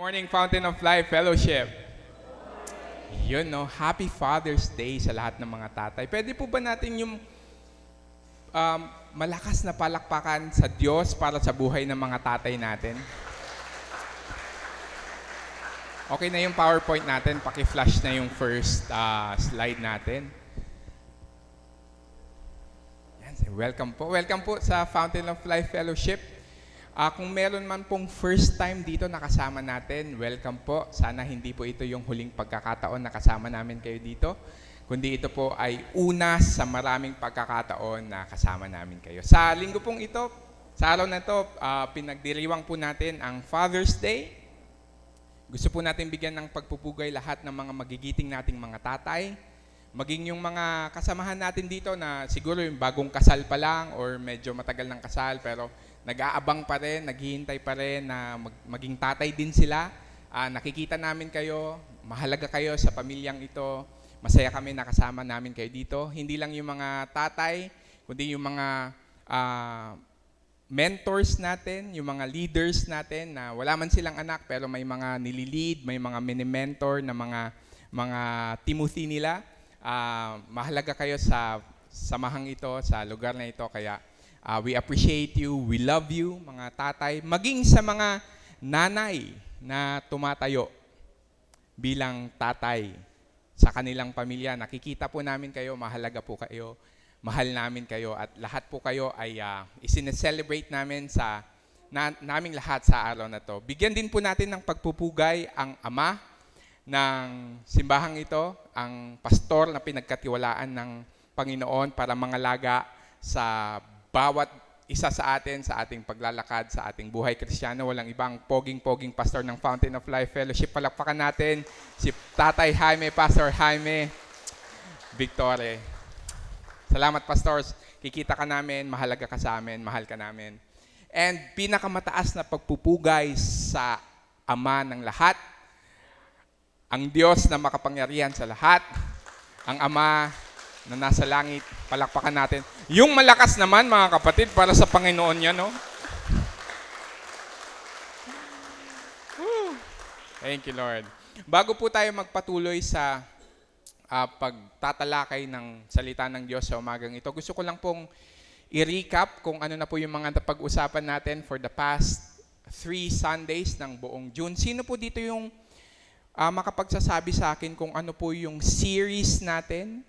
Morning, Fountain of Life Fellowship. Yun, no? Happy Father's Day sa lahat ng mga tatay. Pwede po ba natin yung malakas na palakpakan sa Diyos para sa buhay ng mga tatay natin? Okay na yung PowerPoint natin. Paki-flash na yung first slide natin. Yan, welcome po. Welcome po sa Fountain of Life Fellowship. Kung meron man pong first time dito nakasama natin, welcome po. Sana hindi po ito yung huling pagkakataon na kasama namin kayo dito. Kundi ito po ay una sa maraming pagkakataon na kasama namin kayo. Sa linggo pong ito, sa araw na ito, pinagdiriwang po natin ang Father's Day. Gusto po natin bigyan ng pagpupugay lahat ng mga magigiting nating mga tatay. Maging yung mga kasamahan natin dito na siguro yung bagong kasal pa lang or medyo matagal ng kasal pero nag-aabang pa rin, naghihintay pa rin na maging tatay din sila. Nakikita namin kayo, mahalaga kayo sa pamilyang ito. Masaya kami na kasama namin kayo dito. Hindi lang yung mga tatay, kundi yung mga mentors natin, yung mga leaders natin na wala man silang anak pero may mga nililid, may mga mini-mentor na mga Timothy nila. Mahalaga kayo sa samahang ito, sa lugar na ito. Kaya we appreciate you, we love you, mga tatay. Maging sa mga nanay na tumatayo bilang tatay sa kanilang pamilya. Nakikita po namin kayo, mahalaga po kayo, mahal namin kayo. At lahat po kayo ay isineselebrate namin naming lahat sa araw na to. Bigyan din po natin ng pagpupugay ang ama ng simbahang ito, ang pastor na pinagkatiwalaan ng Panginoon para mangalaga sa bawat isa sa atin, sa ating paglalakad, sa ating buhay Kristiyano. Walang ibang poging-poging pastor ng Fountain of Life Fellowship. Palakpakan natin si Tatay Jaime, Pastor Jaime Victore. Salamat, pastors. Kikita ka namin, mahalaga ka sa amin, mahal ka namin. And pinakamataas na pagpupugay sa Ama ng lahat, ang Diyos na makapangyarihan sa lahat, ang Ama na nasa langit, palakpakan natin. Yung malakas naman, mga kapatid, para sa Panginoon yan, no? Thank you, Lord. Bago po tayo magpatuloy sa pagtatalakay ng salita ng Diyos sa umagang ito, gusto ko lang pong i-recap kung ano na po yung mga napag-usapan natin for the past 3 Sundays ng buong June. Sino po dito yung makapagsasabi sa akin kung ano po yung series natin?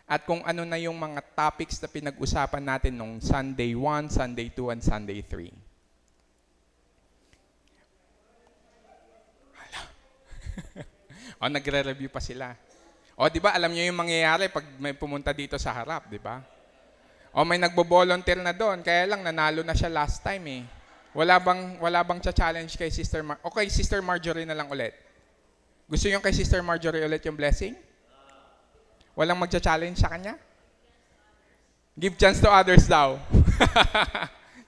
At kung ano na yung mga topics na pinag-usapan natin nung Sunday 1, Sunday 2, and Sunday 3. Nagre-review pa sila. Di ba, alam niyo yung mangyayari pag may pumunta dito sa harap, di ba? May nagbo-volunteer na doon, kaya lang nanalo na siya last time eh. Wala bang challenge kay Sister Okay, Sister Marjorie na lang ulit. Gusto niyo kay Sister Marjorie ulit yung blessing? Walang magcha-challenge sa kanya? Give chance to others daw.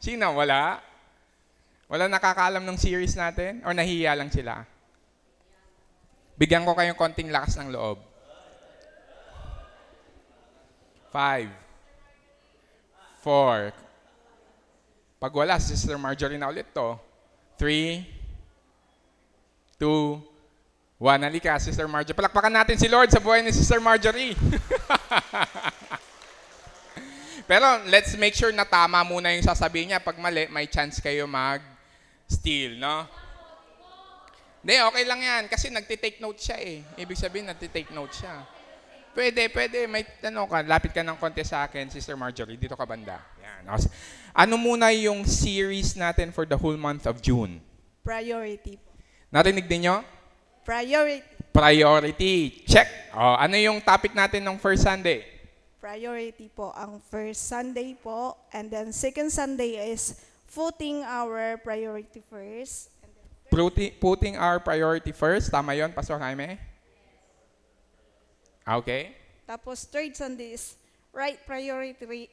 Sino? Wala? Wala nakakaalam ng series natin? Or nahihiya lang sila? Bigyan ko kayong konting lakas ng loob. 5, 4. Pag wala, Sister Marjorie na ulit to. 3, 2, 1, halika, Sister Marjorie. Palakpakan natin si Lord sa buhay ni Sister Marjorie. Pero let's make sure na tama muna yung sasabihin niya. Pag mali, may chance kayo mag-steal, no? Hindi, okay lang yan. Kasi nagtitake note siya eh. Ibig sabihin, nagtitake note siya. Pwede. May lapit ka ng konti sa akin, Sister Marjorie. Dito ka banda. Yan. Ano muna yung series natin for the whole month of June? Priority. Narinig din nyo? Priority. Check. Ano yung topic natin ng first Sunday? Priority po ang first Sunday po. And then second Sunday is putting our priority first. Putting our priority first. Tama yun, Pastor Jaime? Okay. Tapos third Sunday is right priority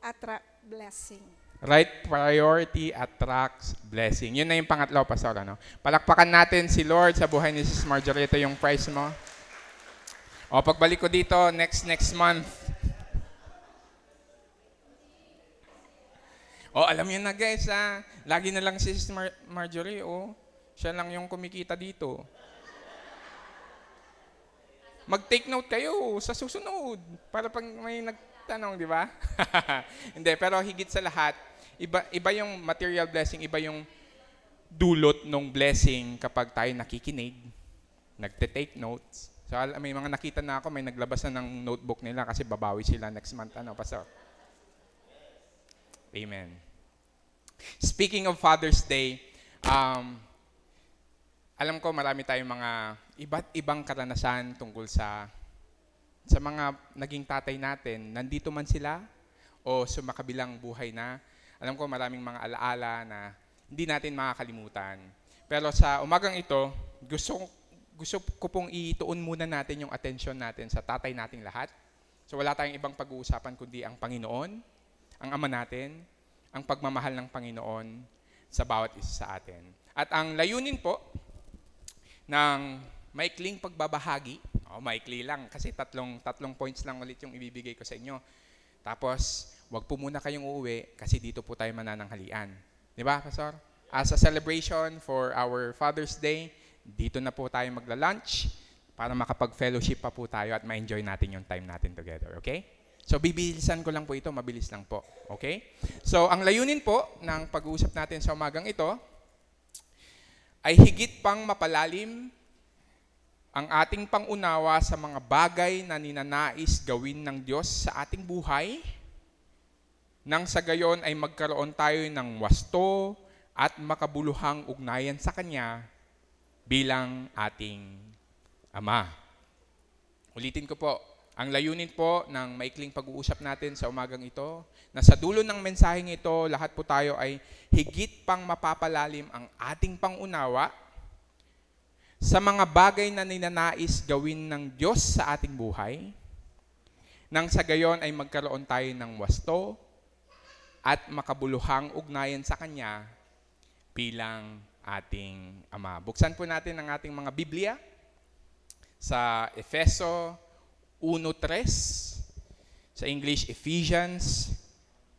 attract blessing. Right priority attracts blessing. Yun na yung pangatlo, Pastor. Ano? Palakpakan natin si Lord sa buhay ni Sis Marjorie. Ito yung prize mo. Pagbalik ko dito, next month. Alam niyo na guys, lagi na lang si Sis Marjorie, siya lang yung kumikita dito. Mag-take note kayo sa susunod para pag may nagtanong, di ba? Hindi, pero higit sa lahat, iba yung material blessing, iba yung dulot ng blessing kapag tayo nakikinig, nagte-take notes. So may mga nakita na ako, may naglabas na ng notebook nila kasi babawi sila next month. Pastor? Amen. Speaking of Father's Day, alam ko marami tayong mga iba't ibang karanasan tungkol sa mga naging tatay natin. Nandito man sila o sumakabilang buhay na. Alam ko maraming mga alaala na hindi natin makakalimutan. Pero sa umagang ito, gusto ko pong ituon muna natin yung atensyon natin sa tatay nating lahat. So wala tayong ibang pag-uusapan kundi ang Panginoon, ang Ama natin, ang pagmamahal ng Panginoon sa bawat isa sa atin. At ang layunin po ng maikling pagbabahagi, maikli lang kasi tatlong points lang ulit yung ibibigay ko sa inyo. Tapos, wag po muna kayong uuwi kasi dito po tayo manananghalian. Di ba, Pastor? As a celebration for our Father's Day, dito na po tayo magla-lunch para makapag-fellowship pa po tayo at ma-enjoy natin yung time natin together, okay? So, bibilisan ko lang po ito, mabilis lang po, okay? So, ang layunin po ng pag-uusap natin sa umagang ito ay higit pang mapalalim ang ating pangunawa sa mga bagay na ninanais gawin ng Diyos sa ating buhay, nang sa gayon ay magkaroon tayo ng wasto at makabuluhang ugnayan sa Kanya bilang ating Ama. Ulitin ko po, ang layunin po ng maikling pag-uusap natin sa umagang ito, na sa dulo ng mensaheng ito, lahat po tayo ay higit pang mapapalalim ang ating pangunawa sa mga bagay na ninanais gawin ng Diyos sa ating buhay, nang sa gayon ay magkaroon tayo ng wasto at makabuluhang ugnayan sa Kanya bilang ating Ama. Buksan po natin ang ating mga Biblia sa Efeso 1:3, sa English, Ephesians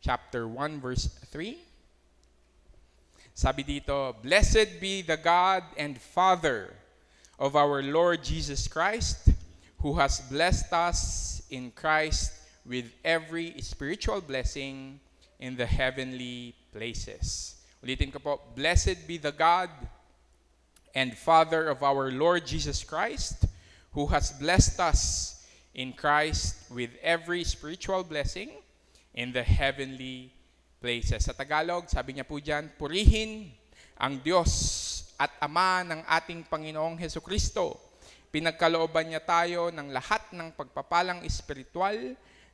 chapter 1 verse 3. Sabi dito, "Blessed be the God and Father of our Lord Jesus Christ, who has blessed us in Christ with every spiritual blessing in the heavenly places." Ulitin ko po, "Blessed be the God and Father of our Lord Jesus Christ, who has blessed us in Christ with every spiritual blessing in the heavenly places." Sa Tagalog, sabi niya po dyan, purihin ang Diyos at Ama ng ating Panginoong Hesukristo. Pinagkalooban niya tayo ng lahat ng pagpapalang espiritual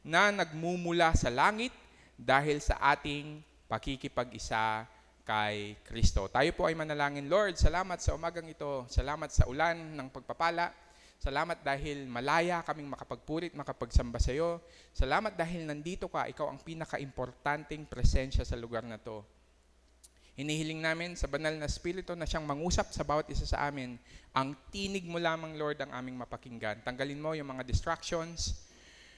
na nagmumula sa langit dahil sa ating pakikipag-isa kay Kristo. Tayo po ay manalangin. Lord, salamat sa umagang ito. Salamat sa ulan ng pagpapala. Salamat dahil malaya kaming makapagpurit, makapagsamba sa iyo. Salamat dahil nandito ka, ikaw ang pinaka-importanting presensya sa lugar na to. Hinihiling namin sa banal na Espiritu na siyang mangusap sa bawat isa sa amin. Ang tinig mo lamang, Lord, ang aming mapakinggan. Tanggalin mo yung mga distractions,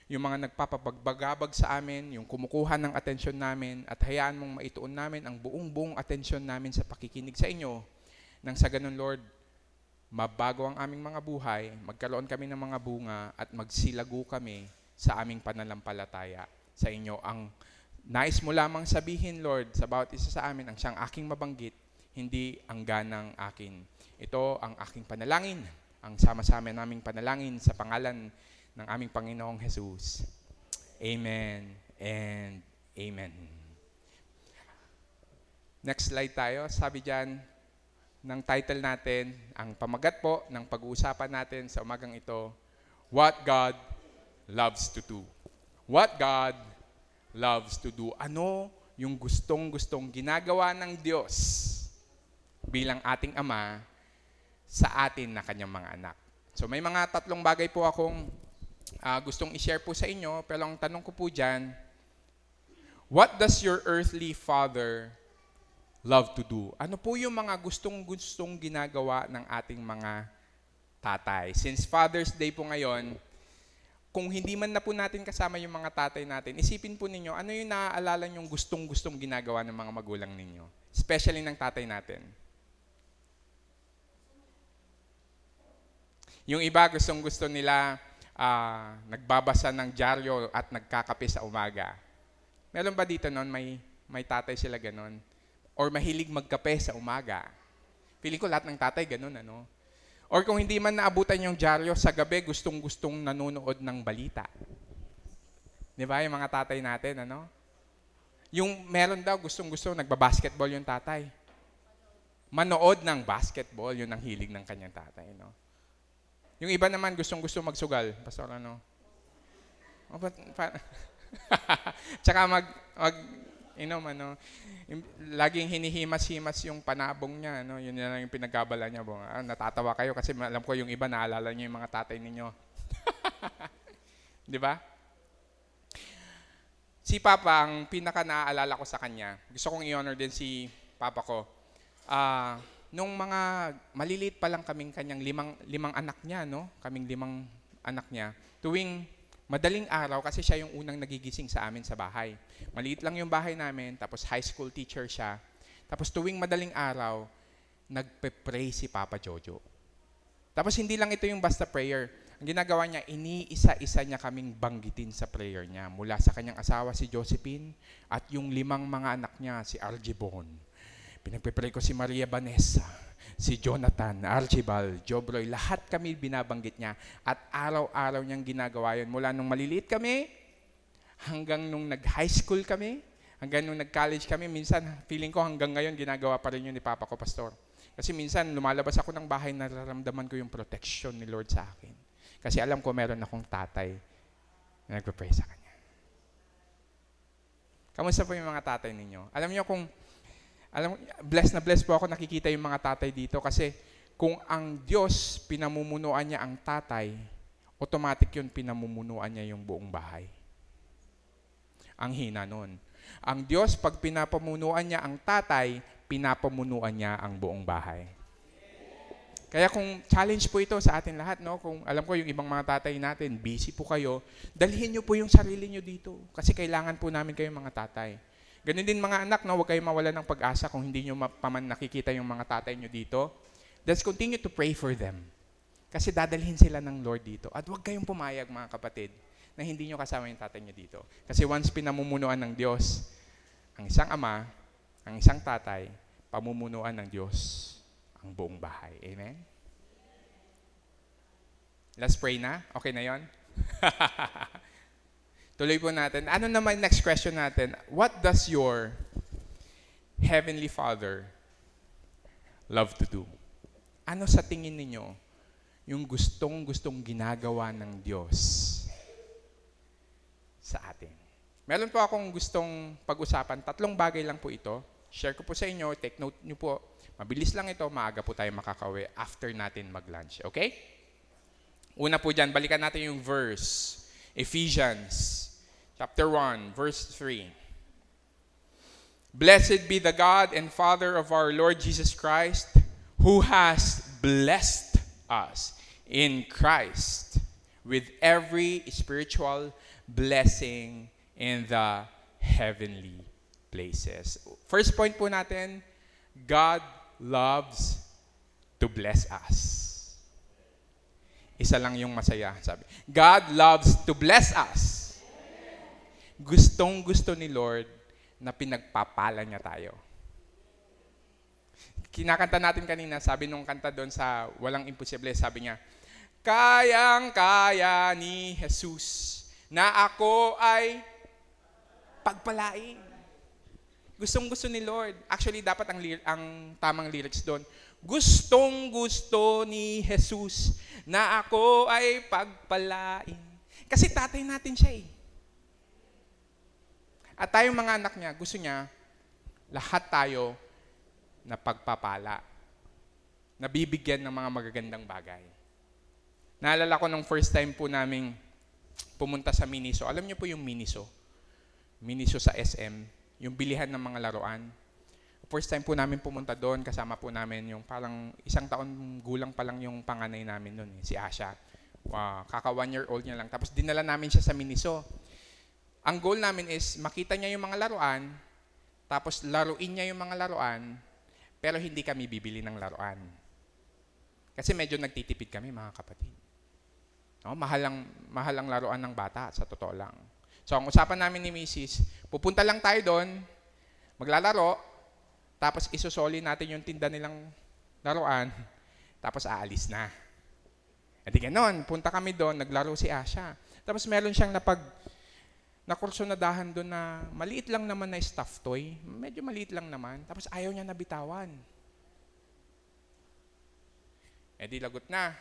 yung mga nagpapabagbagabag sa amin, yung kumukuha ng atensyon namin, at hayaan mong maituon namin ang buong atensyon namin sa pakikinig sa inyo. Nang sa ganun, Lord, mabago ang aming mga buhay, magkaroon kami ng mga bunga, at magsilago kami sa aming pananampalataya sa inyo. Ang nais mo lamang sabihin, Lord, sa bawat isa sa amin, ang siyang aking mabanggit, hindi ang ganang akin. Ito ang aking panalangin, ang sama-sama naming panalangin sa pangalan ng aming Panginoong Jesus. Amen and amen. Next slide tayo. Sabi dyan, ng title natin, ang pamagat po ng pag-uusapan natin sa umagang ito, What God Loves to Do. What God loves to do. Ano yung gustong-gustong ginagawa ng Diyos bilang ating Ama sa atin na kanyang mga anak. So may mga tatlong bagay po akong gustong i-share po sa inyo, pero ang tanong ko po dyan, what does your earthly father love to do? Ano po yung mga gustong-gustong ginagawa ng ating mga tatay? Since Father's Day po ngayon, kung hindi man na po natin kasama yung mga tatay natin, isipin po ninyo, ano yung naaalala nyong gustong-gustong ginagawa ng mga magulang ninyo? Especially ng tatay natin. Yung iba gustong-gusto nila nagbabasa ng dyaryo at nagkakape sa umaga. Meron ba dito noon may tatay sila ganon? Or mahilig magkape sa umaga? Feeling ko lahat ng tatay ganon, ano? Or kung hindi man naabutan yung dyaryo, sa gabi gustong-gustong nanonood ng balita. Di ba yung mga tatay natin, ano? Yung meron daw gustong-gusto, nagbabasketball yung tatay. Manood ng basketball, yun ang hilig ng kanyang tatay, no? Yung iba naman gustong-gusto magsugal. Pastor, ano? Tsaka inom, ano? Laging hinihimas-himas yung panabong niya, no? Yun lang yung pinagkabala niya. Natatawa kayo kasi alam ko yung iba naalala niyo yung mga tatay ninyo. Di ba? Si Papa, ang pinaka naaalala ko sa kanya, gusto kong i-honor din si Papa ko. Nung mga maliliit pa lang kaming kanyang limang anak niya, no? Kaming 5 anak niya. Tuwing madaling araw, kasi siya yung unang nagigising sa amin sa bahay. Maliit lang yung bahay namin, tapos high school teacher siya. Tapos tuwing madaling araw, nagpe-pray si Papa Jojo. Tapos hindi lang ito yung basta prayer. Ang ginagawa niya, iniisa-isa niya kaming banggitin sa prayer niya. Mula sa kanyang asawa si Josephine at yung 5 mga anak niya, si Arjibon. Pinagpe-pray ko si Maria Vanessa, si Jonathan, Archibald, Jobroy, lahat kami binabanggit niya. At araw-araw niyang ginagawa yun. Mula nung maliliit kami, hanggang nung nag-high school kami, hanggang nung nag-college kami, minsan feeling ko hanggang ngayon ginagawa pa rin yun ni Papa ko, Pastor. Kasi minsan lumalabas ako ng bahay, nararamdaman ko yung protection ni Lord sa akin. Kasi alam ko meron akong tatay na nagpe-pray sa kanya. Kamusta po yung mga tatay ninyo? Blessed na blessed po ako nakikita yung mga tatay dito kasi kung ang Diyos pinamumunuan niya ang tatay, automatic yun pinamumunuan niya yung buong bahay. Ang hina nun. Ang Diyos, pag pinapamunuan niya ang tatay, pinapamunuan niya ang buong bahay. Kaya kung challenge po ito sa atin lahat, no? Kung alam ko yung ibang mga tatay natin, busy po kayo, dalhin niyo po yung sarili niyo dito. Kasi kailangan po namin kayong mga tatay. Ganun din mga anak, no? Huwag kayong mawalan ng pag-asa kung hindi niyo paman nakikita yung mga tatay niyo dito. Let's continue to pray for them. Kasi dadalhin sila ng Lord dito. At huwag kayong pumayag, mga kapatid, na hindi niyo kasama yung tatay niyo dito. Kasi once pinamumunuan ng Diyos, ang isang ama, ang isang tatay, pamumunuan ng Diyos ang buong bahay. Amen? Let's pray na. Okay na yon? Tuloy po natin. Ano naman next question natin? What does your Heavenly Father love to do? Ano sa tingin ninyo yung gustong ginagawa ng Diyos sa atin? Meron po akong gustong pag-usapan. 3 bagay lang po ito. Share ko po sa inyo. Take note nyo po. Mabilis lang ito. Maaga po tayo makakauwi after natin mag-lunch. Okay? Una po dyan, balikan natin yung verse. Ephesians chapter 1, verse 3. Blessed be the God and Father of our Lord Jesus Christ, who has blessed us in Christ with every spiritual blessing in the heavenly places. First point po natin, God loves to bless us. Isa lang yung masaya, sabi. God loves to bless us. Gustong-gusto ni Lord na pinagpapala niya tayo. Kinakanta natin kanina, sabi nung kanta doon sa Walang Imposible, sabi niya, kayang-kaya ni Jesus na ako ay pagpalain. Gustong-gusto ni Lord. Actually, dapat ang tamang lyrics doon, gustong-gusto ni Jesus na ako ay pagpalain. Kasi tatay natin siya eh. At tayong mga anak niya, gusto niya, lahat tayo na pagpapala. Nabibigyan ng mga magagandang bagay. Naalala ko nung first time po naming pumunta sa Miniso. Alam niyo po yung Miniso? Miniso sa SM. Yung bilihan ng mga laruan. First time po namin pumunta doon, kasama po namin yung parang 1 taon gulang pa lang yung panganay namin noon, si Asha. Kaka 1-year-old niya lang. Tapos dinala namin siya sa Miniso. Ang goal namin is makita niya yung mga laruan, tapos laruin niya yung mga laruan, pero hindi kami bibili ng laruan. Kasi medyo nagtitipid kami, mga kapatid. No, mahal ang laruan ng bata, sa totoo lang. So ang usapan namin ni Mrs., pupunta lang tayo doon, maglalaro, tapos isusoli natin yung tinda nilang laruan, tapos aalis na. E di ganon, punta kami doon, naglaro si Asha. Tapos meron siyang nakursonadahan doon na maliit lang naman na stuffed toy. Medyo maliit lang naman. Tapos ayaw niya nabitawan. E di lagot na.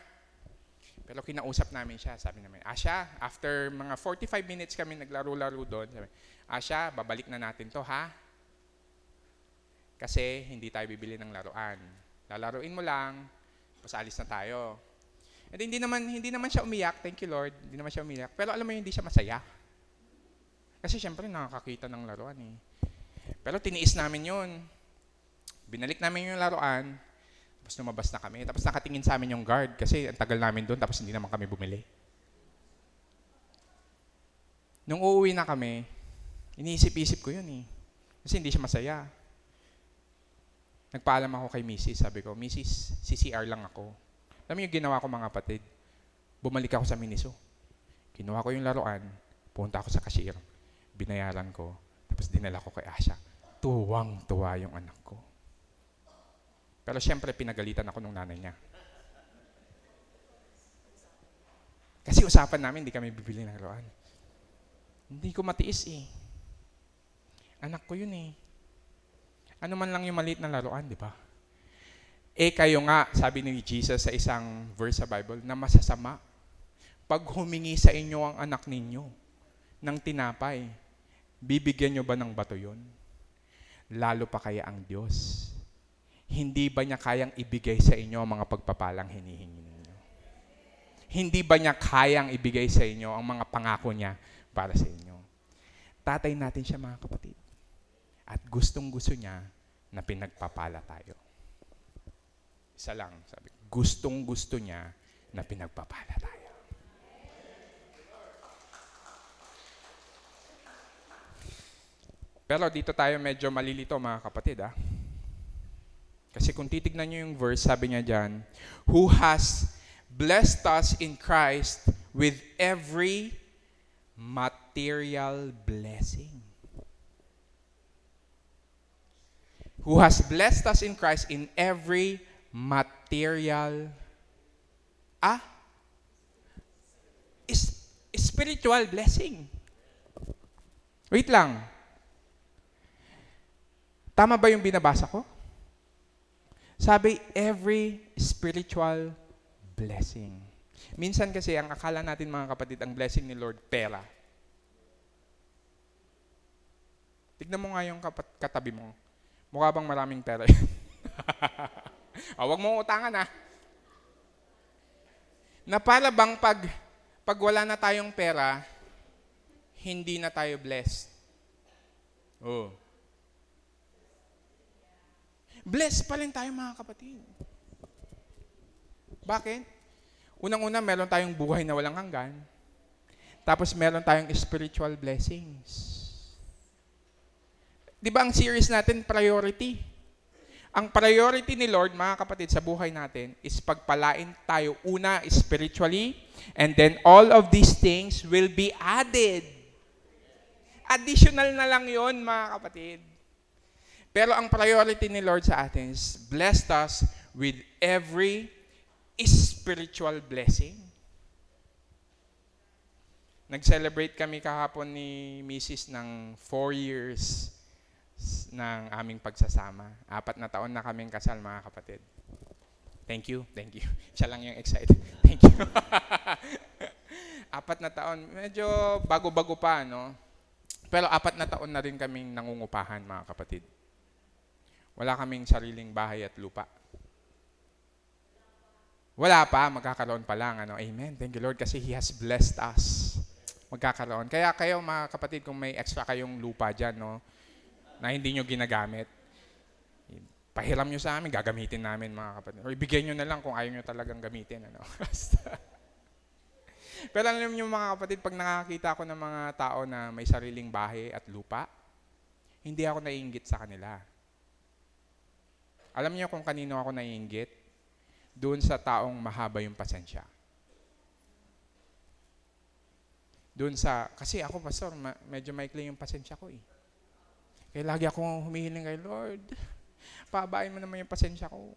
Pero kinausap namin siya. Sabi namin, Asha, after mga 45 minutes kami naglaro-laro doon, sabi, Asha, babalik na natin to, ha? Kasi hindi tayo bibili ng laruan. Lalaruin mo lang, tapos alis na tayo. And hindi naman siya umiyak, thank you Lord, hindi naman siya umiyak. Pero alam mo, hindi siya masaya. Kasi syempre nakakakita ng laruan eh. Pero tiniis namin yun. Binalik namin yung laruan, tapos lumabas na kami. Tapos nakatingin sa amin yung guard kasi ang tagal namin doon, tapos hindi naman kami bumili. Nung uuwi na kami, iniisip-isip ko yun eh. Kasi hindi siya masaya. Nagpaalam ako kay Mrs. Sabi ko, Mrs., CCR lang ako. Alam mo yung ginawa ko, mga kapatid? Bumalik ako sa Miniso. Kinuha ko yung laruan, punta ako sa cashier, binayaran ko, tapos dinala ko kay Asha. Tuwang-tuwa yung anak ko. Pero siyempre, pinagalitan ako nung nanay niya. Kasi usapan namin, hindi kami bibili ng laruan. Hindi ko matiis eh. Anak ko yun eh. Ano man lang yung maliit na laruan, di ba? Eh kayo nga, sabi ni Jesus sa isang verse sa Bible, na masasama. Pag humingi sa inyo ang anak ninyo ng tinapay, bibigyan nyo ba ng bato yun? Lalo pa kaya ang Diyos. Hindi ba niya kayang ibigay sa inyo ang mga pagpapalang hinihingi ninyo? Hindi ba niya kayang ibigay sa inyo ang mga pangako niya para sa inyo? Tatay natin siya, mga kapatid. At gustong-gusto niya na pinagpapala tayo. Isa lang, sabi, gustong-gusto niya na pinagpapala tayo. Pero dito tayo medyo malilito, mga kapatid. Kasi kung titignan niyo yung verse, sabi niya dyan, who has blessed us in Christ with every material blessing. Who has blessed us in Christ in every material spiritual blessing. Wait lang. Tama ba yung binabasa ko? Sabi, every spiritual blessing. Minsan kasi, ang akala natin, mga kapatid, ang blessing ni Lord, pera. Tignan mo nga yung katabi mo. Mukha bang maraming pera yun? Huwag mong utangan Na para bang pag wala na tayong pera, hindi na tayo blessed. Oh. Blessed pa rin tayo, mga kapatid. Bakit? Unang-una, meron tayong buhay na walang hanggan. Tapos meron tayong spiritual blessings. Di ba ang series natin, priority? Ang priority ni Lord, mga kapatid, sa buhay natin is pagpalain tayo una spiritually, and then all of these things will be added. Additional na lang yon, mga kapatid. Pero ang priority ni Lord sa atin is blessed us with every spiritual blessing. Nag-celebrate kami kahapon ni Mrs. ng 4 years ng aming pagsasama. 4 na taon na kaming kasal, mga kapatid. Thank you. Siya lang yung excited. Thank you. 4 na taon. Medyo bago-bago pa, no? Pero 4 na taon na rin kaming nangungupahan, mga kapatid. Wala kaming sariling bahay at lupa. Wala pa, magkakaroon pa lang. Amen. Thank you, Lord, kasi He has blessed us. Magkakaroon. Kaya kayo, mga kapatid, kung may extra kayong lupa dyan, no, na hindi nyo ginagamit, pahiram nyo sa amin, gagamitin namin, mga kapatid. O ibigay nyo na lang kung ayaw nyo talagang gamitin. Pero alam niyo mga kapatid, pag nakakita ako ng mga tao na may sariling bahay at lupa, hindi ako naiinggit sa kanila. Alam niyo kung kanino ako naiinggit? Doon sa taong mahaba yung pasensya. Doon sa, kasi ako pastor, medyo maikli yung pasensya ko eh. Kaya lagi akong humihiling kay Lord, pababain mo naman yung pasensya ko.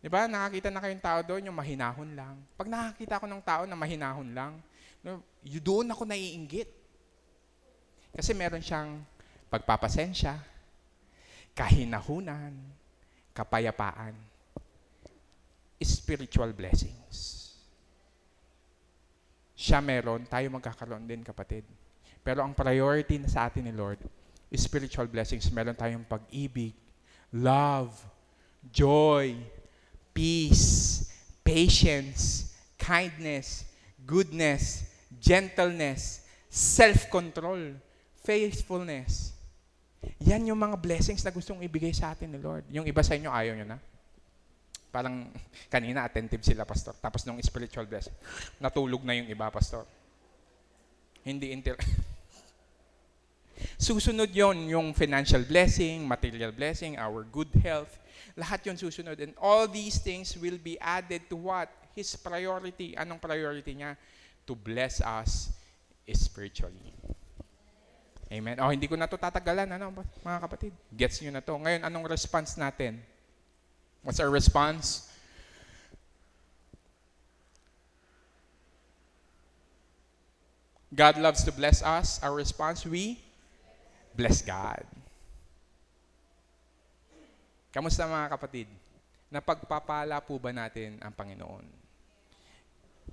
Di ba? Nakakita na kayong tao doon, yung mahinahon lang. Pag nakakita ko ng tao na mahinahon lang, doon ako naiinggit. Kasi meron siyang pagpapasensya, kahinahunan, kapayapaan, spiritual blessings. Siya meron, tayo magkakaroon din, kapatid. Pero ang priority na sa atin ni Lord, spiritual blessings. Meron tayong pag-ibig, love, joy, peace, patience, kindness, goodness, gentleness, self-control, faithfulness. Yan yung mga blessings na gustong ibigay sa atin ni Lord. Yung iba sa inyo, ayaw nyo na. Parang kanina attentive sila, pastor. Tapos nung spiritual blessing, natulog na yung iba, pastor. Hindi susunod yon yung financial blessing, material blessing, our good health. Lahat yon susunod. And all these things will be added to what? His priority. Anong priority niya? To bless us spiritually. Amen. Hindi ko na to tatagalan, mga kapatid. Gets nyo na to. Ngayon, anong response natin? What's our response? God loves to bless us. Our response, we bless God. Kamusta mga kapatid? Napagpapala po ba natin ang Panginoon?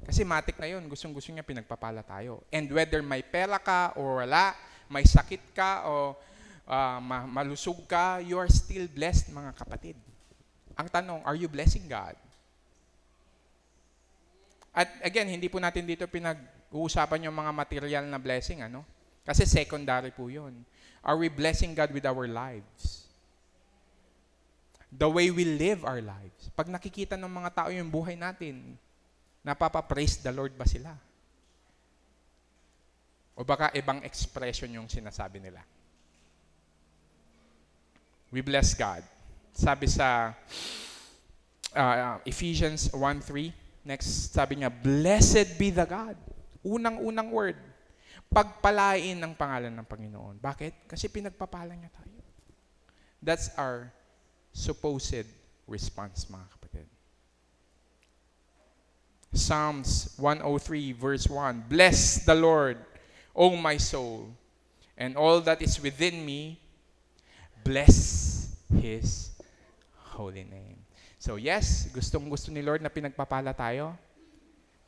Kasi matik na yun. Gustong-gusto niya pinagpapala tayo. And whether may pera ka o wala, may sakit ka o malusog ka, you are still blessed, mga kapatid. Ang tanong, are you blessing God? At again, hindi po natin dito pinag-uusapan yung mga material na blessing, Kasi secondary po yun. Are we blessing God with our lives? The way we live our lives. Pag nakikita ng mga tao yung buhay natin, napapa-praise the Lord ba sila? O baka ibang expression yung sinasabi nila? We bless God. Sabi sa Ephesians 1:3, next sabi niya, blessed be the God. Unang-unang word, pagpalain ang pangalan ng Panginoon. Bakit? Kasi pinagpapala niya tayo. That's our supposed response, mga kapatid. Psalms 103 verse 1, bless the Lord, O my soul, and all that is within me, bless His holy name. So yes, gustong-gusto ni Lord na pinagpapala tayo.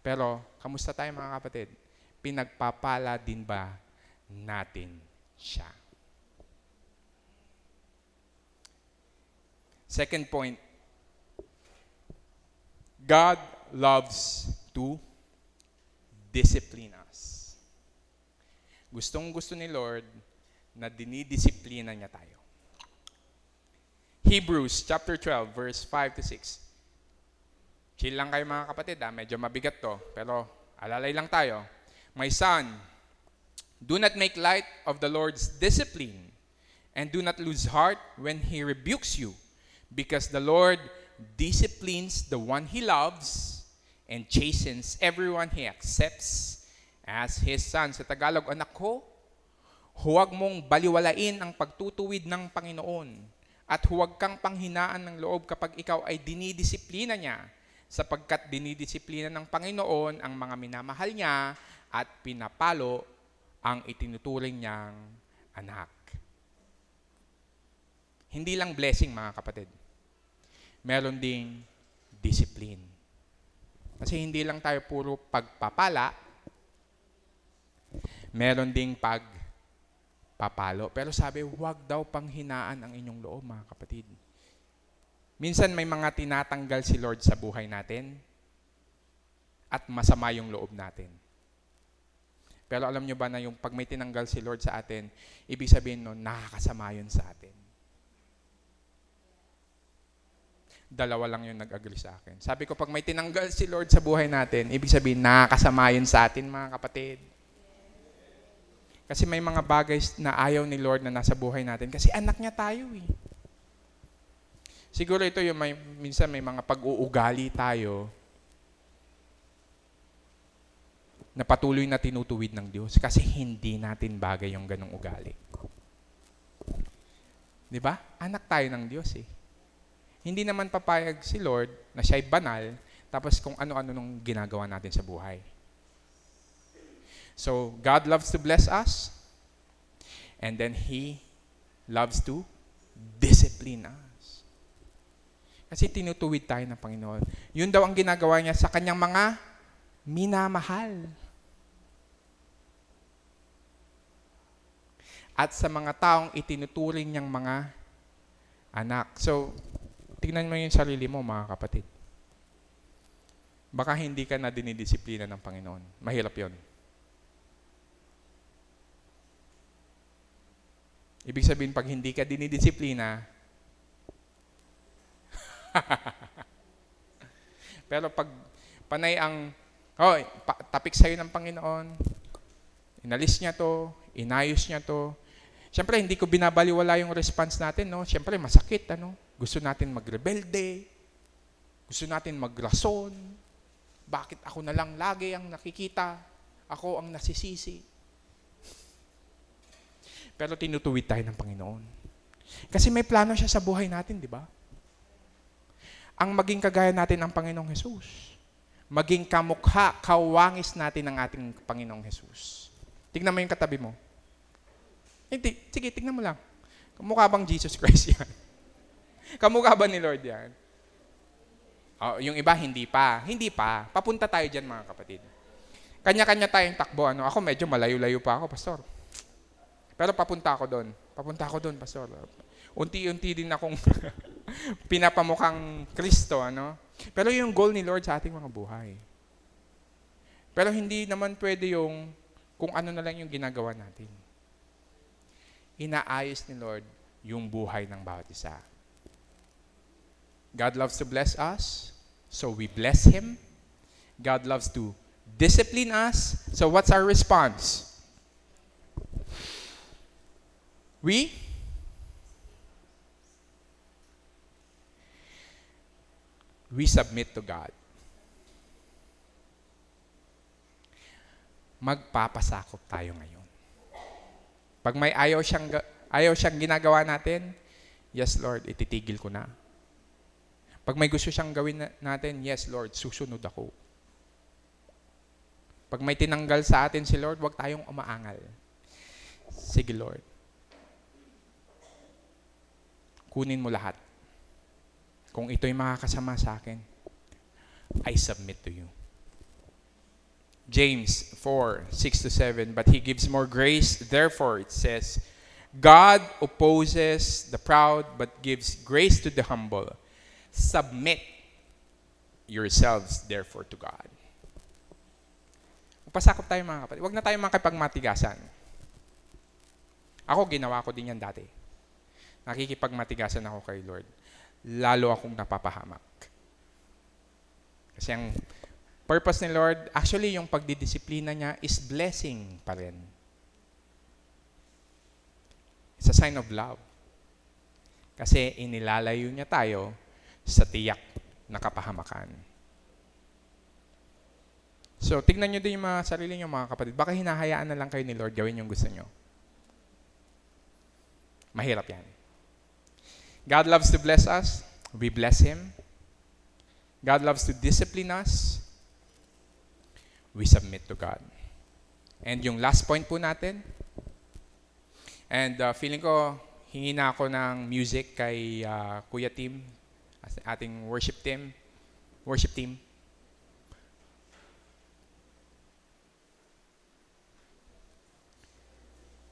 Pero, kamusta tayo mga kapatid? Pinagpapala din ba natin siya? Second point, God loves to discipline us. Gustong-gusto ni Lord na dinidisiplina niya tayo. Hebrews chapter 12, verse 5 to 6. Chill lang kayo mga kapatid, medyo mabigat to, pero alalay lang tayo. My son, do not make light of the Lord's discipline, and do not lose heart when He rebukes you, because the Lord disciplines the one He loves, and chastens everyone He accepts as His son. Sa Tagalog, anak ko, huwag mong baliwalain ang pagtutuwid ng Panginoon. At huwag kang panghinaan ng loob kapag ikaw ay dinidisiplina niya, sapagkat dinidisiplina ng Panginoon ang mga minamahal niya at pinapalo ang itinuturing niyang anak. Hindi lang blessing, mga kapatid. Meron ding discipline. Kasi hindi lang tayo puro pagpapala, meron ding pagpapalo. Pero sabi, huwag daw panghinaan ang inyong loob, mga kapatid. Minsan may mga tinatanggal si Lord sa buhay natin at masama yung loob natin. Pero alam nyo ba na yung pag may tinanggal si Lord sa atin, ibig sabihin nun, nakakasama yun sa atin. Dalawa lang yung nag-agree sa akin. Sabi ko, pag may tinanggal si Lord sa buhay natin, ibig sabihin, nakakasama yun sa atin, mga kapatid. Kasi may mga bagay na ayaw ni Lord na nasa buhay natin. Kasi anak niya tayo eh. Siguro ito yung minsan may mga pag-uugali tayo na patuloy na tinutuwid ng Diyos kasi hindi natin bagay yung ganong ugali. Di ba? Anak tayo ng Diyos eh. Hindi naman papayag si Lord na siya'y banal tapos kung ano-ano nung ginagawa natin sa buhay. So, God loves to bless us and then He loves to discipline us. Kasi tinutuwid tayo ng Panginoon. Yun daw ang ginagawa niya sa kanyang mga minamahal. At sa mga taong itinuturing niyang mga anak. So, tingnan mo yung sarili mo, mga kapatid. Baka hindi ka na dinidisiplina ng Panginoon. Mahirap yon. Ibig sabihin, pag hindi ka dinidisiplina, pero pag panay ang, tapik sa'yo ng Panginoon, inalis niya to, inayos niya to, siyempre, hindi ko binabaliwala yung response natin, no? Siyempre, masakit, ano? Gusto natin magrebelde. Gusto natin magrason. Bakit ako na lang lagi ang nakikita? Ako ang nasisisi. Pero tinutuwid tayo ng Panginoon. Kasi may plano siya sa buhay natin, di ba? Ang maging kagaya natin ang Panginoong Jesus. Maging kamukha, kawangis natin ang ating Panginoong Jesus. Tignan mo yung katabi mo. Hindi, sige, tignan mo lang. Kamukha bang Jesus Christ yan? Kamukha ba ni Lord yan? Oh, yung iba, hindi pa. Hindi pa. Papunta tayo dyan, mga kapatid. Kanya-kanya tayong takbo. Ano? Ako medyo malayo-layo pa ako, Pastor. Pero papunta ako doon. Papunta ako doon, Pastor. Unti-unti din akong pinapamukhang Kristo. Ano? Pero yung goal ni Lord sa ating mga buhay. Pero hindi naman pwede yung kung ano na lang yung ginagawa natin. Inaayos ni Lord yung buhay ng bawat isa. God loves to bless us, so we bless Him. God loves to discipline us, so what's our response? We submit to God. Magpapasakop tayo ngayon. Pag may ayaw siyang ginagawa natin, yes, Lord, ititigil ko na. Pag may gusto siyang gawin natin, yes, Lord, susunod ako. Pag may tinanggal sa atin si Lord, huwag tayong umaangal. Sige, Lord. Kunin mo lahat. Kung ito'y makakasama sa akin, I submit to you. James 4:6-7, but He gives more grace. Therefore, it says, God opposes the proud, but gives grace to the humble. Submit yourselves, therefore, to God. Pasakop tayo, mga kapatid. Huwag na tayo makipagmatigasan. Ako, ginawa ko din yan dati. Nakikipagmatigasan ako kay Lord. Lalo akong napapahamak. Kasi ang purpose ni Lord, actually yung pagdidisiplina niya is blessing pa rin. It's a sign of love. Kasi inilalayo niya tayo sa tiyak na kapahamakan. So, tignan nyo din yung mga sarili nyo, mga kapatid. Baka hinahayaan na lang kayo ni Lord gawin yung gusto nyo. Mahirap yan. God loves to bless us. We bless Him. God loves to discipline us. We submit to God. And yung last point po natin, and feeling ko, hingi na ako ng music kay Kuya Tim, ating worship team.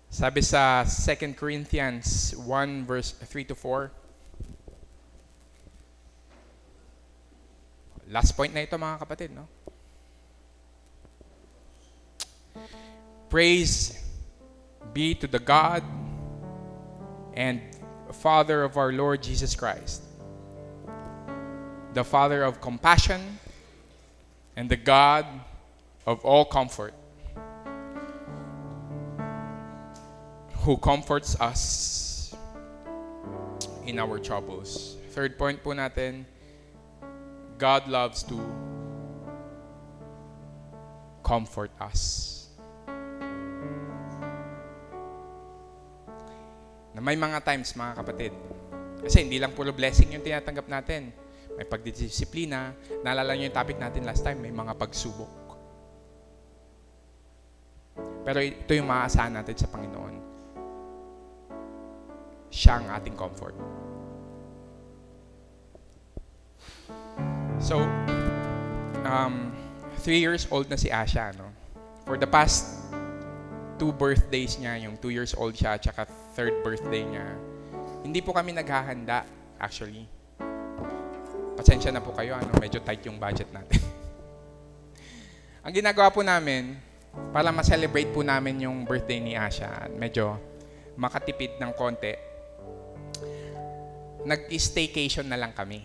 Sabi sa 2 Corinthians 1 verse 3-4. Last point na ito, mga kapatid, no? Praise be to the God and Father of our Lord Jesus Christ, the Father of compassion, and the God of all comfort, who comforts us in our troubles. Third point po natin, God loves to comfort us. Na may mga times, mga kapatid, kasi hindi lang puro blessing yung tinatanggap natin. May pagdidisiplina. Naalala nyo yung topic natin last time, may mga pagsubok. Pero ito yung maaasahan natin sa Panginoon. Siya ang ating comfort. So, 3 years old na si Asha, no? For the past 2 birthdays niya, yung 2 years old siya, at saka 3rd birthday niya, hindi po kami naghahanda, actually. Pasensya na po kayo, medyo tight yung budget natin. Ang ginagawa po namin, para ma-celebrate po namin yung birthday ni Asha, medyo makatipid ng konti, nag-staycation na lang kami.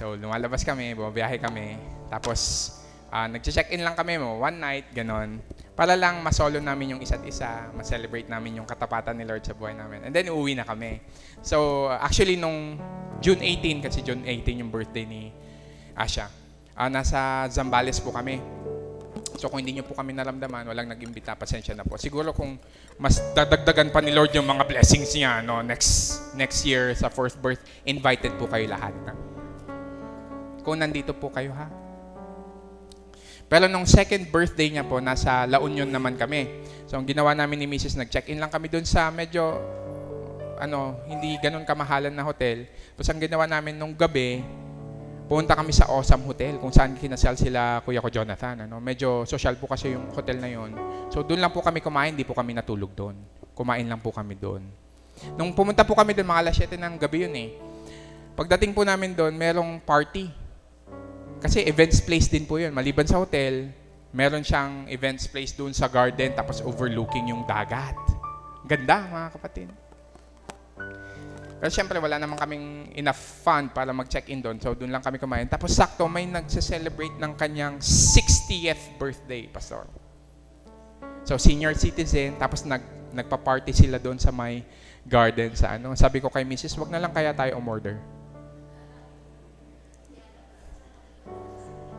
So, lumalabas kami, bumabiyahe kami, tapos nag-check-in lang kami, 1 night, ganon. Para lang masolo namin yung isa't isa, ma-celebrate namin yung katapatan ni Lord sa buhay namin. And then, uuwi na kami. So, actually, nung June 18, kasi June 18 yung birthday ni Asha, nasa Zambales po kami. So, kung hindi nyo po kami naramdaman, walang nag-imbita, pasensya na po. Siguro kung mas dadagdagan pa ni Lord yung mga blessings niya, next year sa 4th birth, invited po kayo lahat. Kung nandito po kayo, ha? Pero nung 2nd birthday niya po, nasa La Union naman kami. So, ang ginawa namin ni Mrs. nag-check-in lang kami dun sa medyo, hindi ganun kamahalan na hotel. Tapos ang ginawa namin nung gabi, punta kami sa Awesome Hotel, kung saan kinasal sila Kuya ko Jonathan. Medyo social po kasi yung hotel na yon. So, dun lang po kami kumain, di po kami natulog doon. Kumain lang po kami doon. Nung pumunta po kami doon, mga alas 7 ng gabi yun eh. Pagdating po namin doon, merong party. Kasi events place din po yun. Maliban sa hotel, meron siyang events place doon sa garden tapos overlooking yung dagat. Ganda, mga kapatid. Pero syempre, wala naman kaming enough fund para mag-check-in doon. So, doon lang kami kumain. Tapos sakto, may nagse-celebrate ng kanyang 60th birthday, Pastor. So, senior citizen. Tapos nagpa-party sila doon sa may garden sa Sabi ko kay Mrs., wag na lang kaya tayo umorder.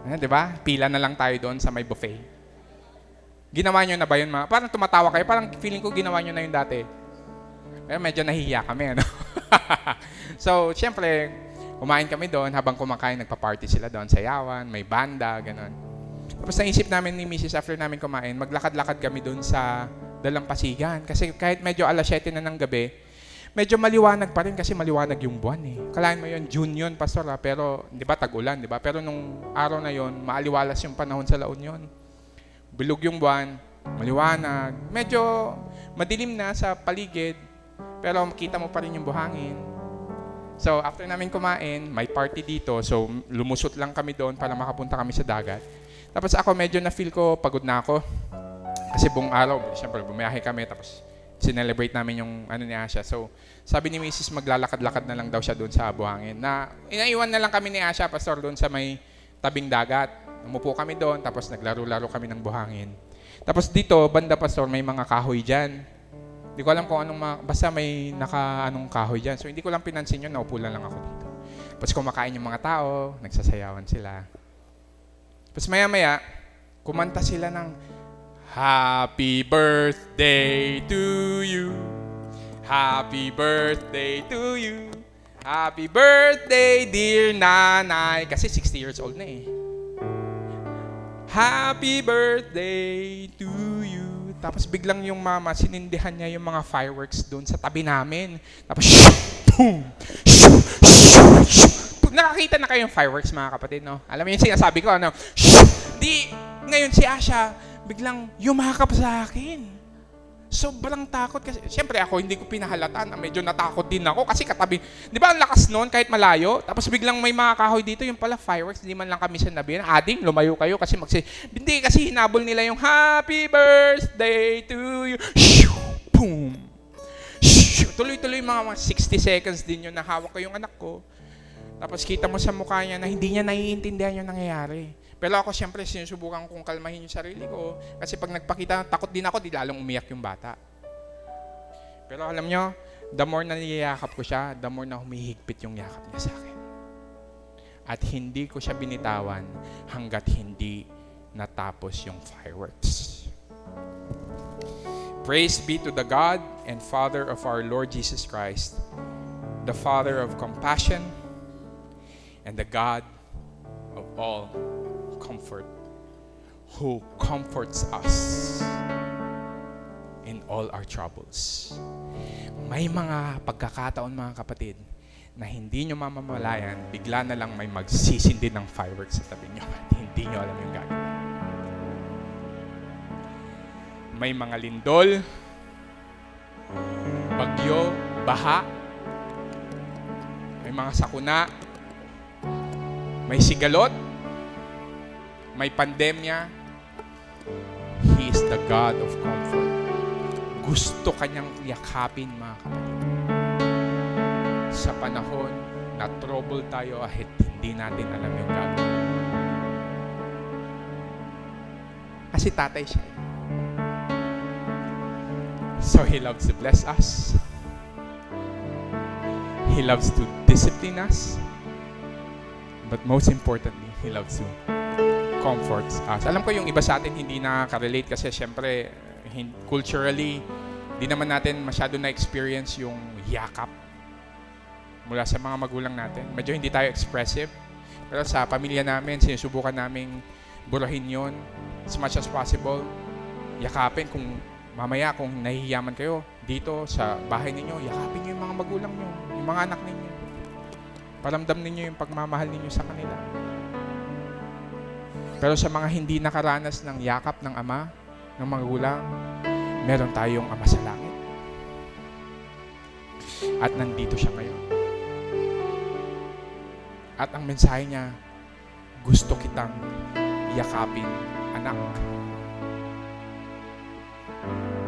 Diba? Pila na lang tayo doon sa may buffet. Ginawa nyo na ba yun, mga? Parang tumatawa kayo. Parang feeling ko ginawa nyo na yun dati. Pero medyo nahihiya kami, So, syempre, kumain kami doon. Habang kumakain, nagpa-party sila doon. Sayawan, may banda, gano'n. Tapos naisip namin ni Mrs. after namin kumain, maglakad-lakad kami doon sa Dalampasigan. Kasi kahit medyo alas 7 na ng gabi, medyo maliwanag pa rin kasi maliwanag yung buwan eh. Kalahin mo yun, June yun, Pastor, pero, di ba, tag-ulan, di ba? Pero nung araw na yun, maaliwalas yung panahon sa La Union. Bilog yung buwan, maliwanag, medyo madilim na sa paligid, pero makita mo pa rin yung buhangin. So, after namin kumain, may party dito, so lumusot lang kami doon para makapunta kami sa dagat. Tapos ako, medyo na-feel ko, pagod na ako. Kasi buong araw, siyempre, bumiyahe kami, tapos sinelebrate namin yung ni Asha. So, sabi ni Mrs. maglalakad-lakad na lang daw siya doon sa buhangin. Inaiwan na lang kami ni Asha, Pastor, doon sa may tabing dagat. Umupo kami doon, tapos naglaro-laro kami ng buhangin. Tapos dito, banda, Pastor, may mga kahoy dyan. Hindi ko alam kung basta may naka-anong kahoy dyan. So, hindi ko lang pinansin yun, naupo lang ako dito. Tapos kumakain yung mga tao, nagsasayawan sila. Tapos maya-maya, kumanta sila ng Happy birthday to you. Happy birthday to you. Happy birthday, dear nanay. Kasi 60 years old na eh. Happy birthday to you. Tapos biglang yung mama, sinindihan niya yung mga fireworks doon sa tabi namin. Tapos, boom! Nakakita na kayong fireworks, mga kapatid, no? Alam mo yung sinasabi ko, ngayon si Asha, biglang yumakap sa akin. Sobrang takot kasi, siyempre ako hindi ko pinahalatan, medyo natakot din ako kasi katabi, di ba ang lakas noon kahit malayo, tapos biglang may mga kahoy dito, yung pala fireworks, hindi man lang kami sinabi, ading, lumayo kayo kasi hindi kasi hinabol nila yung happy birthday to you, boom, tuloy-tuloy mga 60 seconds din yun, nahawak ko yung anak ko, Tapos kita mo sa mukha niya na hindi niya naiintindihan yung nangyayari. Pero ako siyempre sinusubukan kong kalmahin yung sarili ko. Kasi pag nagpakita, takot din ako, di lalong umiyak yung bata. Pero alam nyo, the more na niyayakap ko siya, the more na humihigpit yung yakap niya sa akin. At hindi ko siya binitawan hanggat hindi natapos yung fireworks. Praise be to the God and Father of our Lord Jesus Christ, the Father of compassion and the God of all comfort, who comforts us in all our troubles. May mga pagkakataon, mga kapatid, na hindi nyo mamamalayan, bigla na lang may magsisindi ng fireworks sa tabi nyo at hindi nyo alam yung gagawin. May mga lindol, bagyo, baha, may mga sakuna, may sigalot, may pandemya. He is the God of comfort. Gusto kanyang yakapin, mga kapatid. Sa panahon na trouble tayo at hindi natin alam yung gagawin. Kasi tatay siya. So He loves to bless us. He loves to discipline us. But most importantly, He loves to comfort us. Alam ko yung iba sa atin hindi nakaka-relate kasi syempre culturally, di naman natin masyado na-experience yung yakap mula sa mga magulang natin. Medyo hindi tayo expressive. Pero sa pamilya namin, sinusubukan naming burahin yon as much as possible. Yakapin kung mamaya kung nahihiyaman kayo dito sa bahay ninyo, yakapin nyo yung mga magulang nyo, yung mga anak ninyo. Paramdam ninyo yung pagmamahal ninyo sa kanila. Pero sa mga hindi nakaranas ng yakap ng ama, ng magulang, meron tayong Ama sa langit. At nandito siya ngayon. At ang mensahe niya, gusto kitang yakapin, anak.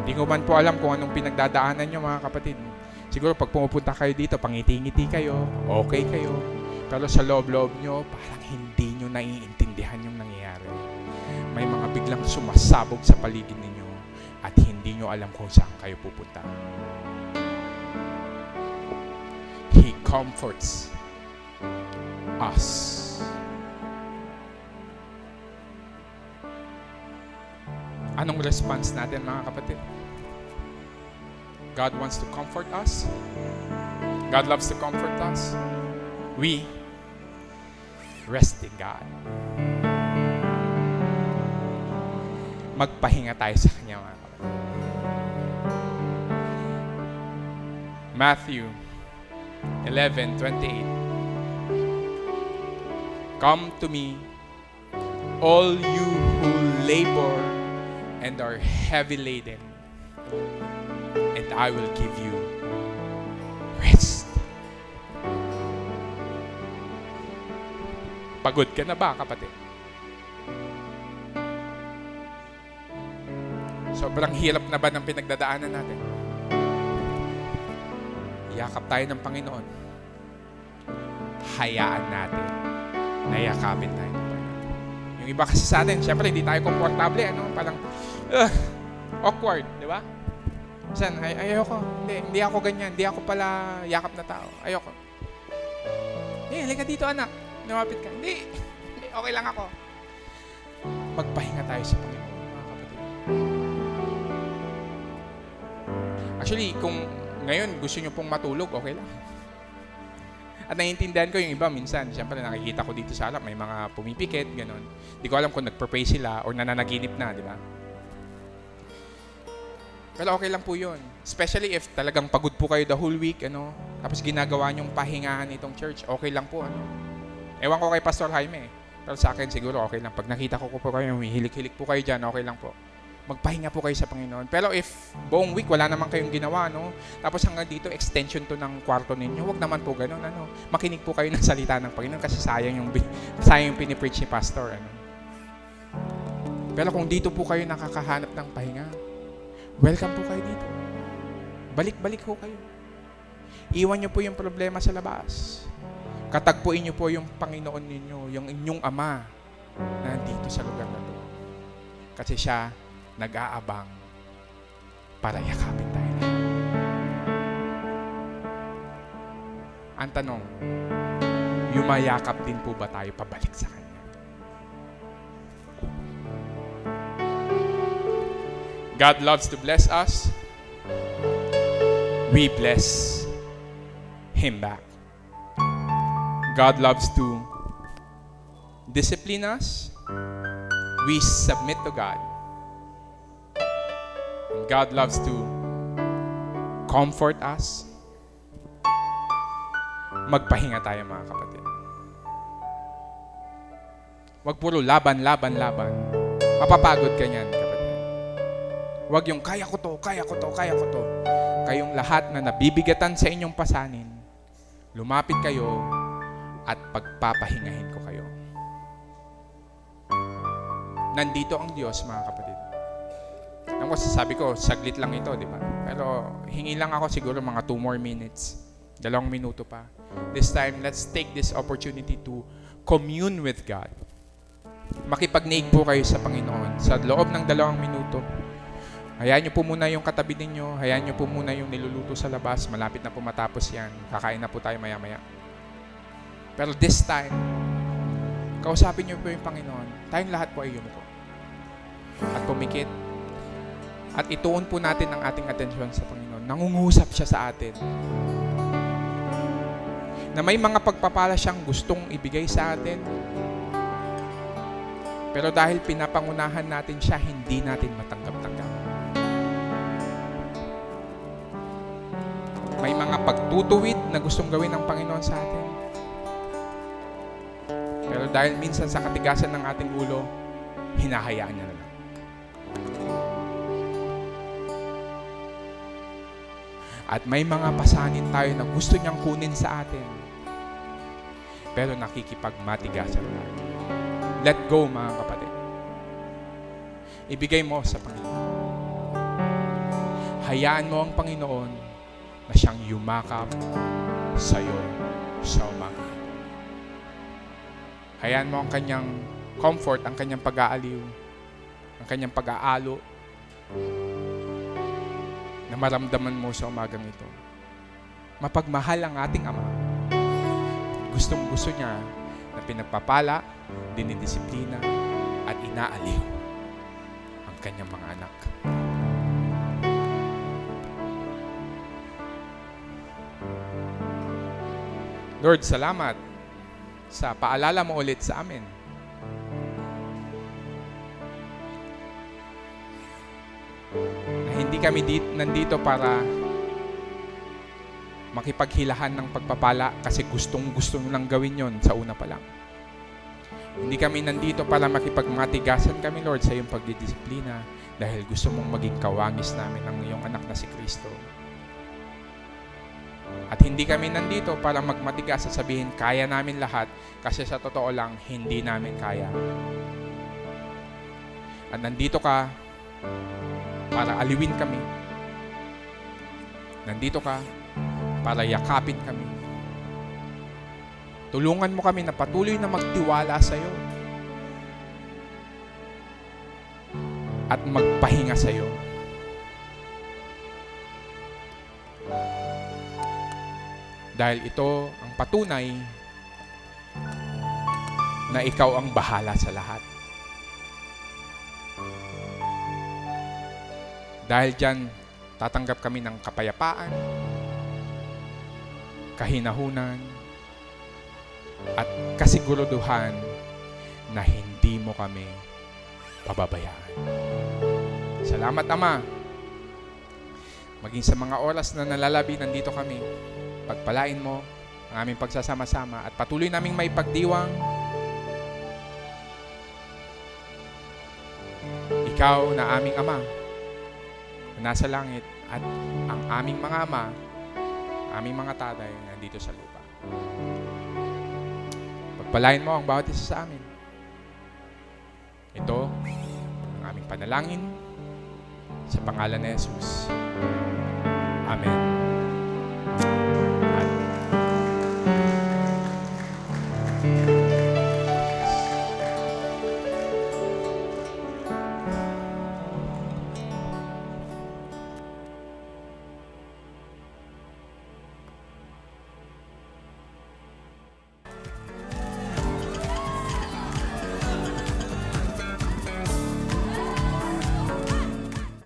Hindi ko man po alam kung anong pinagdadaanan nyo, mga kapatid. Siguro pag pumupunta kayo dito, pangiti-ngiti kayo, okay kayo. Pero sa loob-loob nyo, parang hindi nyo naiintindihan yung nangyayari. May mga biglang sumasabog sa paligid ninyo at hindi nyo alam kung saan kayo pupunta. He comforts us. Anong response natin, mga kapatid? God wants to comfort us. God loves to comfort us. We rest in God. Magpahinga tayo sa Kanya, mga kapatid. Matthew 11:28. Come to me, all you who labor and are heavy laden, and I will give you rest. Pagod ka na ba, kapatid? Sobrang hirap na ba ng pinagdadaanan natin? Yakap tayo ng Panginoon. Hayaan natin na yakapin tayo ng Panginoon. Yung iba kasi sa atin, syempre hindi tayo komportable, parang awkward, di ba? Saan? Ayoko. Hindi ako ganyan. Hindi ako pala yakap na tao. Ayoko. Halika dito, anak. Lumapit ka. Hindi. Okay lang ako. Magpahinga tayo sa Panginoon, mga kapatid. Actually, kung ngayon gusto nyo pong matulog, okay lang. At naiintindihan ko yung iba minsan. Siyempre, nakikita ko dito sa harap, may mga pumipikit, gano'n. Hindi ko alam kung nagpray sila or nananaginip na, di ba? Pero okay lang po yun. Especially if talagang pagod po kayo the whole week, tapos ginagawa nyong pahingahan itong church, okay lang po, Ewan ko kay Pastor Jaime, pero sa akin siguro okay lang. Pag nakita ko po kayo, hilik-hilik po kayo dyan, okay lang po. Magpahinga po kayo sa Panginoon. Pero if buong week wala naman kayong ginawa, tapos hanggang dito, extension to ng kwarto ninyo, wag naman po ganun, Makinig po kayo ng salita ng Panginoon kasi sayang yung pinipreach ni Pastor, Pero kung dito po kayo nakakahanap ng pahinga, welcome po kayo dito. Balik-balik po kayo. Iwan nyo po yung problema sa labas. Katagpuin niyo po yung Panginoon ninyo, yung inyong Ama na nandito sa lugar na to. Kasi siya nag-aabang para yakapin tayo. Ang tanong, yumayakap din po ba tayo pabalik sa Kanya? God loves to bless us. We bless Him back. God loves to discipline us. We submit to God. And God loves to comfort us. Magpahinga tayo, mga kapatid. Huwag puro laban. Mapapagod ka niyan, kapatid. Huwag yung kaya ko to. Kayong lahat na nabibigatan sa inyong pasanin, lumapit kayo at pagpapahingahin ko kayo. Nandito ang Diyos, mga kapatid. Ang sabi ko, saglit lang ito, di ba? Pero hingi lang ako siguro mga 2 more minutes. 2 minuto pa. This time, let's take this opportunity to commune with God. Makipagniig po kayo sa Panginoon sa loob ng 2 minuto. Hayaan niyo po muna yung katabi ninyo. Hayaan niyo po muna yung niluluto sa labas. Malapit na po matapos yan. Kakain na po tayo maya-maya. Pero this time, kausapin niyo po yung Panginoon. Tayong lahat po ay yumuko. At pumikit. At ituon po natin ang ating atensyon sa Panginoon. Nangungusap siya sa atin. Na may mga pagpapala siyang gustong ibigay sa atin. Pero dahil pinapangunahan natin siya, hindi natin matanggap-tanggap. May mga pagtutuwid na gustong gawin ng Panginoon sa atin. Pero dahil minsan sa katigasan ng ating ulo, hinahayaan niya na lang. At may mga pasanin tayo na gusto niyang kunin sa atin. Pero nakikipagmatigasan tayo. Let go, mga kapatid. Ibigay mo sa Panginoon. Hayaan mo ang Panginoon na siyang yumakap sa'yo sa umaga. Hayaan mo ang kanyang comfort, ang kanyang pag-aaliw, ang kanyang pag-aalo na maramdaman mo sa umagang ito. Mapagmahal ang ating Ama. Gustong-gusto niya na pinagpapala, dinidisiplina, at inaaliw ang kanyang mga anak. Lord, salamat sa paalala mo ulit sa amin. Na hindi kami nandito para makipaghilahan ng pagpapala kasi gustong-gusto lang gawin yon sa una pa lang. Hindi kami nandito para makipagmatigasan kami, Lord, sa iyong pagdidisiplina dahil gusto mong maging kawangis namin ng iyong anak na si Kristo. At hindi kami nandito para magmatigas at sabihin, kaya namin lahat, kasi sa totoo lang, hindi namin kaya. At nandito ka para aliwin kami. Nandito ka para yakapin kami. Tulungan mo kami na patuloy na magtiwala sa iyo at magpahinga sa iyo. Dahil ito ang patunay na ikaw ang bahala sa lahat. Dahil dyan, tatanggap kami ng kapayapaan, kahinahunan, at kasiguruduhan na hindi mo kami pababayaan. Salamat, Ama. Maging sa mga oras na nalalabi, nandito kami. Pagpalain mo ang aming pagsasama-sama at patuloy naming may pagdiwang. Ikaw na aming Ama na nasa langit at ang aming mga ama, aming mga tatay nandito sa lupa. Pagpalain mo ang bawat isa sa amin. Ito ang aming panalangin sa pangalan ni Jesus. Amen. Amen.